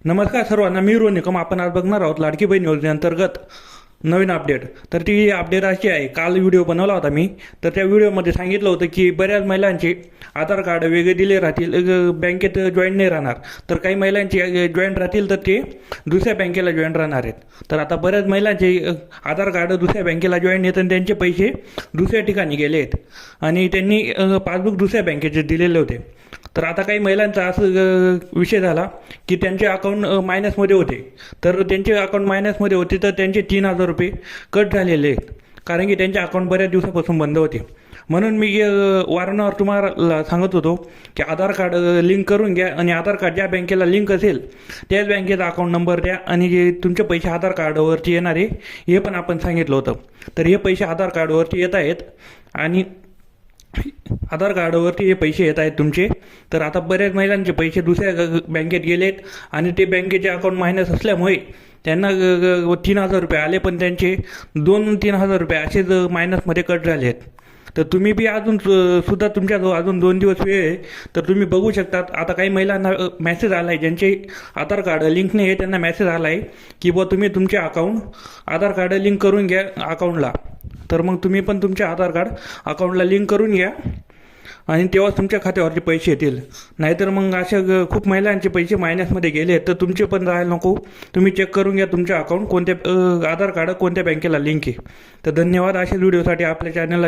नमस्कार सर्वांना, मी रोहन निकम. आपण आज बघणार आहोत लाडकी बहीण योजनेअंतर्गत नवीन अपडेट. तर ती अपडेट अशी आहे, काल व्हिडिओ बनवला होता मी. तर त्या व्हिडिओमध्ये सांगितलं होतं की बऱ्याच महिलांचे आधार कार्ड वेगळे दिले राहतील, बँकेत जॉईन नाही राहणार. तर काही महिलांचे जॉईन राहतील तर ते दुसऱ्या बँकेला जॉईन राहणार आहेत. तर आता बऱ्याच महिलांचे आधार कार्ड दुसऱ्या बँकेला जॉईन आहेत आणि त्यांचे पैसे दुसऱ्या ठिकाणी गेले आहेत आणि त्यांनी पासबुक दुसऱ्या बँकेचे दिलेले होते. तर आता काही महिलांचा असं विषय झाला की त्यांचे अकाउंट मायनसमध्ये होते. तर त्यांचे अकाउंट मायनसमध्ये होते तर त्यांचे 3,000 रुपये कट झालेले आहेत, कारण की त्यांचे अकाउंट बऱ्याच दिवसापासून बंद होते. म्हणून मी वारंवार तुम्हाला सांगत होतो की आधार कार्ड लिंक करून घ्या आणि आधार कार्ड ज्या बँकेला लिंक असेल त्याच बँकेचा अकाउंट नंबर द्या आणि जे तुमचे पैसे आधार कार्डवरती येणार आहे हे पण आपण सांगितलं होतं. तर हे पैसे आधार कार्डवरती येत आहेत आणि आधार कार्डवरती हे पैसे येत आहेत तुमचे. तर आता बऱ्याच महिलांचे पैसे दुसऱ्या बँकेत गेलेत आणि ते बँकेचे अकाउंट मायनस असल्यामुळे त्यांना 3,000 रुपये आले, पण त्यांचे 2-3,000 रुपये असेच मायनसमध्ये कट झाले आहेत. तर तुम्ही बी अजून सुद्धा तुमच्याजवळ अजून 2 दिवस वेळ आहे. तर तुम्ही बघू शकतात. आता काही महिलांना मेसेज आला आहे, ज्यांचे आधार कार्ड लिंक नाही आहे त्यांना मेसेज आला आहे की बुवा तुम्ही तुमचे अकाउंट आधार कार्ड लिंक करून घ्या अकाउंटला. तर मग तुम्ही पण तुमचे आधार कार्ड अकाउंटला लिंक करून घ्या आणि तेव्हाच तुमच्या खात्यावरचे पैसे येतील. नाहीतर मग अशा खूप महिलांचे पैसे मायनसमध्ये गेले तर तुमचे पण जायला नको. तुम्ही चेक करून घ्या तुमचे अकाउंट कोणत्या आधार कार्ड कोणत्या बँकेला लिंक आहे. तर धन्यवाद. अशाच व्हिडिओसाठी आपल्या चॅनलला